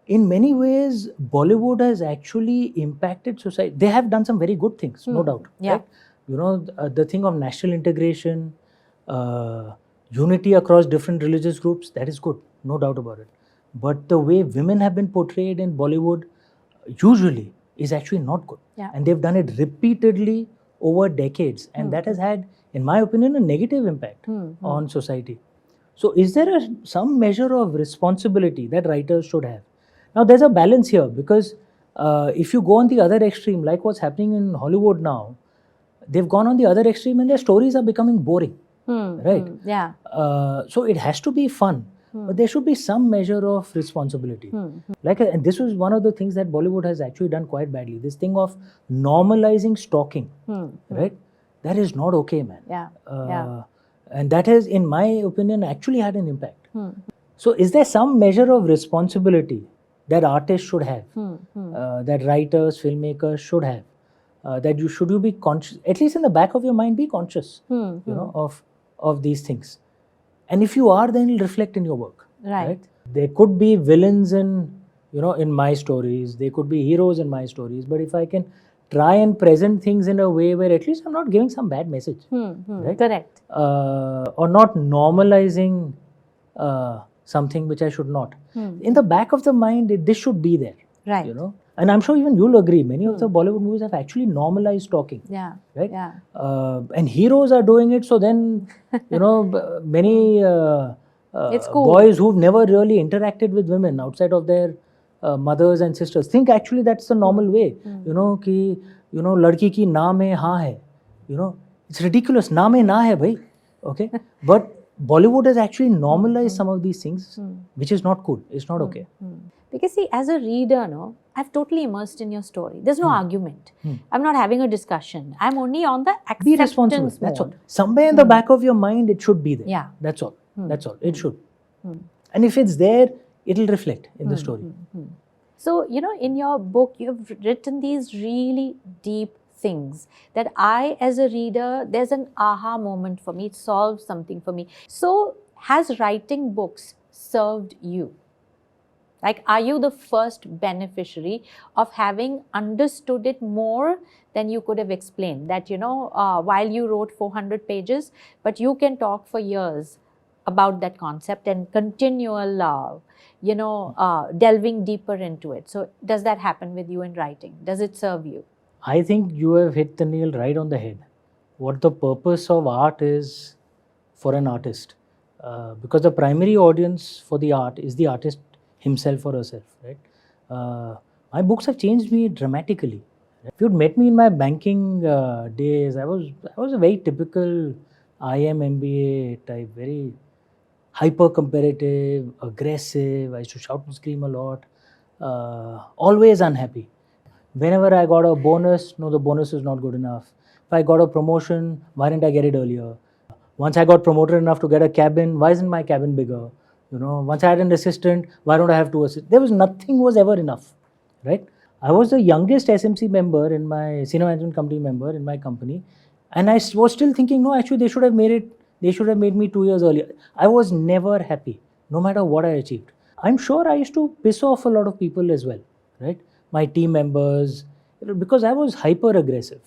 in many ways, Bollywood has actually impacted society. They have done some very good things, no doubt. Yeah. Right? The thing of national integration, unity across different religious groups, that is good, no doubt about it. But the way women have been portrayed in Bollywood usually is actually not good. Yeah. And they've done it repeatedly over decades. And that has had, in my opinion, a negative impact on society. So is there some measure of responsibility that writers should have? Now, there's a balance here, because if you go on the other extreme, like what's happening in Hollywood now, they've gone on the other extreme and their stories are becoming boring, right? Yeah. So it has to be fun, but there should be some measure of responsibility. And this was one of the things that Bollywood has actually done quite badly. This thing of normalizing stalking, right? That is not okay, man. Yeah. And that has, in my opinion, actually had an impact. So is there some measure of responsibility that artists should have, that writers, filmmakers should have, that you be conscious, at least in the back of your mind, be conscious, of these things. And if you are, then it'll reflect in your work. Right. There could be villains in my stories, there could be heroes in my stories, but if I can try and present things in a way where at least I'm not giving some bad message, right? Correct. Or not normalizing something which I should not. In the back of the mind, this should be there. Right. And I'm sure even you'll agree, many of the Bollywood movies have actually normalized stalking. Yeah. Right? Yeah. And heroes are doing it, so then, many It's cool. boys who've never really interacted with women outside of their mothers and sisters. Think actually that's the normal way. You know, कि लड़की की ना में हाँ है. You know, it's ridiculous. ना में ना है भाई. Okay, but Bollywood has actually normalized some of these things, which is not cool. It's not okay. Because see, as a reader, no, I've totally immersed in your story. There's no argument. I'm not having a discussion. I'm only on the acceptance Be responsible. mode. That's all. Somewhere in the back of your mind, it should be there. Yeah. That's all. That's all. It should. And if it's there, it'll reflect in the story. So, you know, in your book, you've written these really deep things that I, as a reader, there's an aha moment for me. It solves something for me. So, has writing books served you? Like, are you the first beneficiary of having understood it more than you could have explained? That, you know, while you wrote 400 pages, but you can talk for years about that concept and continual, delving deeper into it. So, does that happen with you in writing? Does it serve you? I think you have hit the nail right on the head. What the purpose of art is for an artist. Because the primary audience for the art is the artist himself or herself, right? My books have changed me dramatically. If you'd met me in my banking days, I was a very typical IM MBA type, very hyper competitive, aggressive. I used to shout and scream a lot, always unhappy. Whenever I got a bonus, no, the bonus is not good enough. If I got a promotion, why didn't I get it earlier? Once I got promoted enough to get a cabin, why isn't my cabin bigger? You know, once I had an assistant, why don't I have two assistants? There was nothing was ever enough, right? I was the youngest SMC member in my senior management company member in my company, and I was still thinking, no, actually they should have made it. They should have made me 2 years earlier. I was never happy, no matter what I achieved. I'm sure I used to piss off a lot of people as well, right? My team members, because I was hyper aggressive.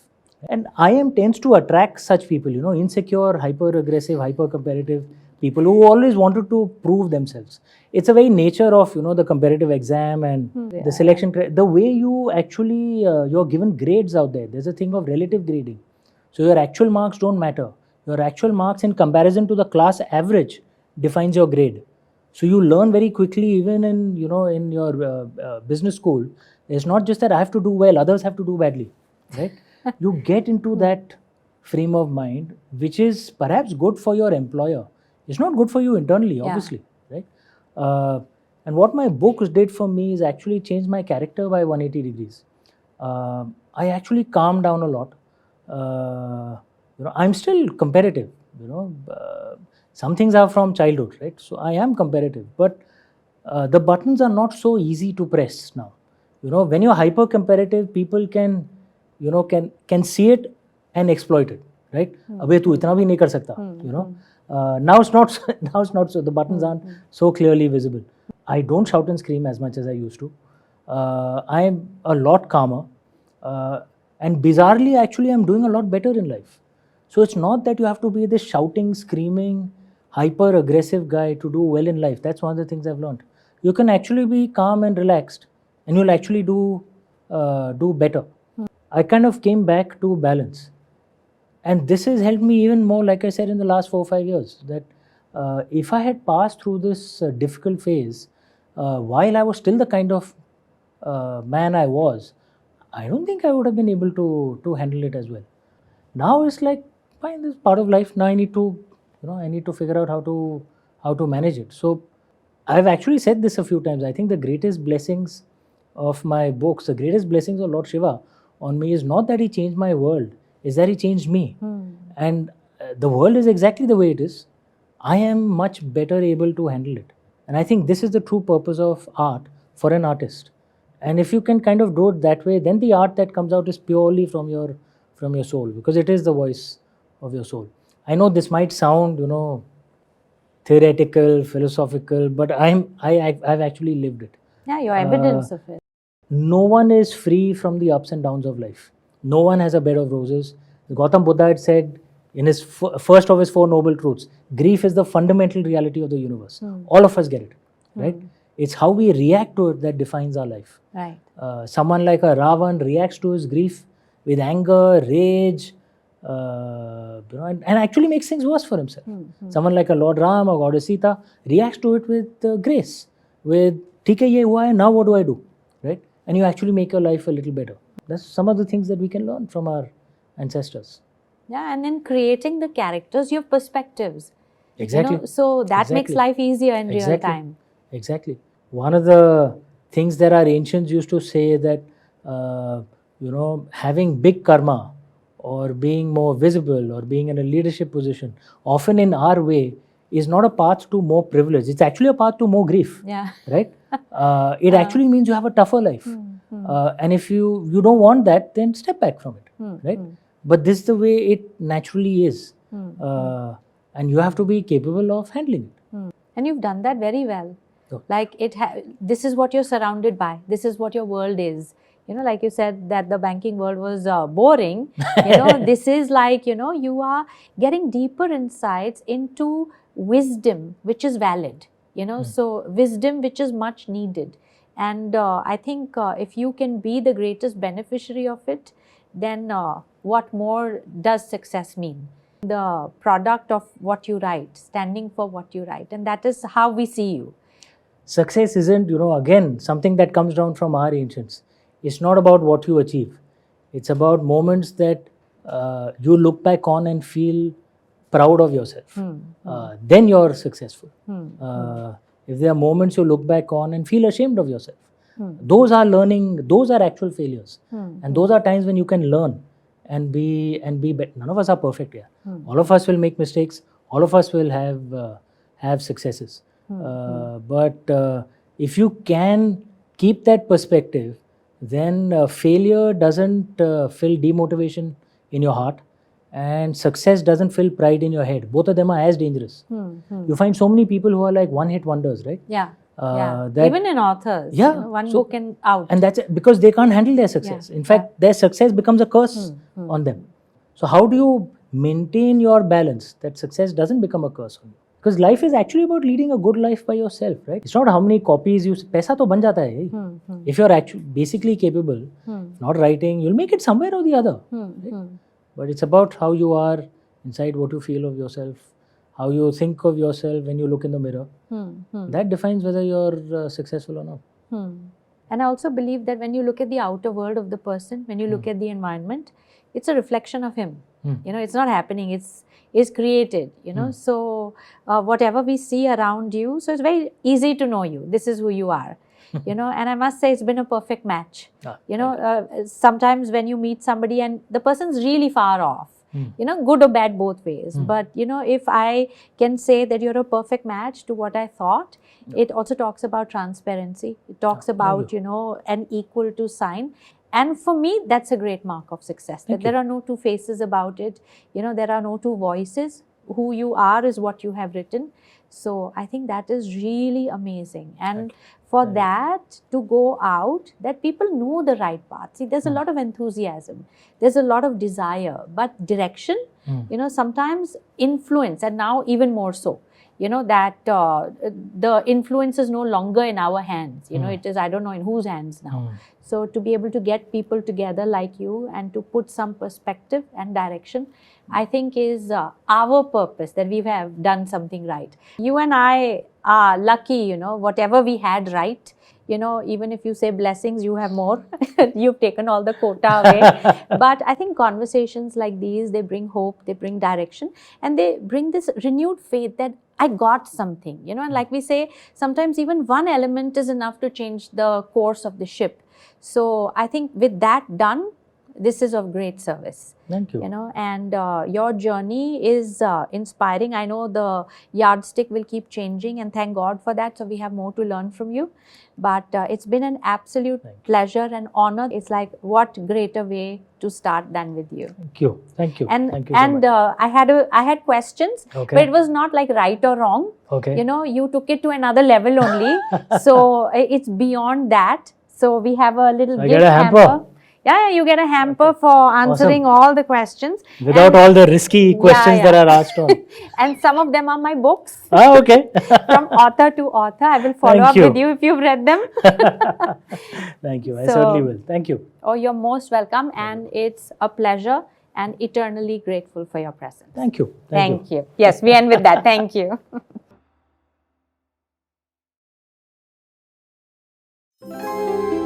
And IM tends to attract such people, you know, insecure, hyper aggressive, hyper competitive people who always wanted to prove themselves. It's a very nature of, you know, the competitive exam and the selection, the way you actually, you're given grades out there. There's a thing of relative grading. So your actual marks don't matter. Your actual marks in comparison to the class average defines your grade. So you learn very quickly, even in, you know, in your business school. It's not just that I have to do well, others have to do badly, right? You get into that frame of mind, which is perhaps good for your employer. It's not good for you internally, obviously, right? And what my books did for me is actually change my character by 180 degrees. I actually calmed down a lot. You know, I'm still competitive. You know, some things are from childhood, right? So I am competitive, but the buttons are not so easy to press now. You know, when you're hyper competitive, people can, you know, can see it and exploit it, right? Abhe tu itna bhi nahi kar sakta, you know. Now it's not. Now it's not so. The buttons aren't so clearly visible. I don't shout and scream as much as I used to. I am a lot calmer, and bizarrely, actually, I'm doing a lot better in life. So it's not that you have to be this shouting, screaming, hyper aggressive guy to do well in life. That's one of the things I've learned. You can actually be calm and relaxed, and you'll actually do better. I kind of came back to balance. And this has helped me even more, like I said, in the last 4 or 5 years, that if I had passed through this difficult phase, while I was still the kind of man I was, I don't think I would have been able to handle it as well. Now it's like, fine, this is part of life. Now I need to, you know, I need to figure out how to manage it. So I've actually said this a few times. I think the greatest blessings of my books, the greatest blessings of Lord Shiva on me is not that he changed my world, is that he changed me. And the world is exactly the way it is. I am much better able to handle it. And I think this is the true purpose of art for an artist. And if you can kind of do it that way, then the art that comes out is purely from your soul, because it is the voice of your soul. I know this might sound, you know, theoretical, philosophical, but I've actually lived it. Yeah, your evidence of it. No one is free from the ups and downs of life. No one has a bed of roses. Gautam Buddha had said in his first of his 4 noble truths, grief is the fundamental reality of the universe. All of us get it, right? It's how we react to it that defines our life. Right. Someone like a Ravan reacts to his grief with anger, rage, you know, and actually makes things worse for himself. Someone like a Lord Ram or Goddess Sita reacts to it with grace, with ठीक है ये हुआ है, now what do I do, right? And you actually make your life a little better. That's some of the things that we can learn from our ancestors. Yeah, and in creating the characters, you have perspectives. Exactly. So that makes Exactly. life easier in real Exactly. time. Exactly. One of the things that our ancients used to say that, having big karma or being more visible or being in a leadership position, often in our way, is not a path to more privilege. It's actually a path to more grief. Yeah. Right? It actually means you have a tougher life. And if you don't want that, then step back from it. Right? But this is the way it naturally is. And you have to be capable of handling it. And you've done that very well. Oh. Like this is what you're surrounded by. This is what your world is. Like you said that the banking world was boring. This is like, you are getting deeper insights into wisdom, which is valid. So wisdom, which is much needed. And I think if you can be the greatest beneficiary of it, then what more does success mean? The product of what you write, standing for what you write, and that is how we see you. Success isn't, again, something that comes down from our ancients. It's not about what you achieve. It's about moments that you look back on and feel proud of yourself. Then you're successful. If there are moments you look back on and feel ashamed of yourself, those are learning, those are actual failures. And those are times when you can learn and be better. None of us are perfect here. All of us will make mistakes. All of us will have successes. But if you can keep that perspective, then failure doesn't fill demotivation in your heart, and success doesn't fill pride in your head. Both of them are as dangerous. You find so many people who are like one-hit wonders, right? Yeah. Even in authors, one book and out. And that's because they can't handle their success. In fact, their success becomes a curse on them. So how do you maintain your balance that success doesn't become a curse on you? Because life is actually about leading a good life by yourself, right? It's not how many copies you... Paisa to ban jata hai. If you're actually basically capable, not writing, you'll make it somewhere or the other. Right? But it's about how you are inside, what you feel of yourself, how you think of yourself when you look in the mirror. That defines whether you're successful or not. And I also believe that when you look at the outer world of the person, when you look at the environment, it's a reflection of him. It's not happening, it's created, So whatever we see around you, so it's very easy to know you. This is who you are. And I must say it's been a perfect match. Sometimes when you meet somebody and the person's really far off, good or bad both ways. But, if I can say that you're a perfect match to what I thought, it also talks about transparency. It talks about, an equal to sign. And for me, that's a great mark of success, that there are no two faces about it. There are no two voices. Who you are is what you have written. So I think that is really amazing. And for that to go out, that people know the right path. See, there's a lot of enthusiasm. There's a lot of desire. But direction, sometimes influence, and now even more so. That the influence is no longer in our hands. It is, I don't know in whose hands now. So to be able to get people together like you and to put some perspective and direction, I think is our purpose, that we have done something right. You and I are lucky, whatever we had right. Even if you say blessings, you have more. You've taken all the quota away. But I think conversations like these, they bring hope, they bring direction, and they bring this renewed faith that I got something, and like we say, sometimes even one element is enough to change the course of the ship. So I think with that done, this is of great service. Thank you. And your journey is inspiring. I know the yardstick will keep changing, and thank God for that. So we have more to learn from you. But it's been an absolute pleasure and honor. It's like, what greater way to start than with you. Thank you. Thank you. And thank you so much. I had questions, but it was not like right or wrong. You took it to another level only. So it's beyond that. So we have a little gift hamper. Yeah, you get a hamper for answering all the questions. Without all the risky questions that are asked on. And some of them are my books. Oh, okay. From author to author. I will follow up with you if you've read them. Thank you. I certainly will. Thank you. Oh, you're most welcome. And it's a pleasure and eternally grateful for your presence. Thank you. Thank you. Yes, we end with that. Thank you. you.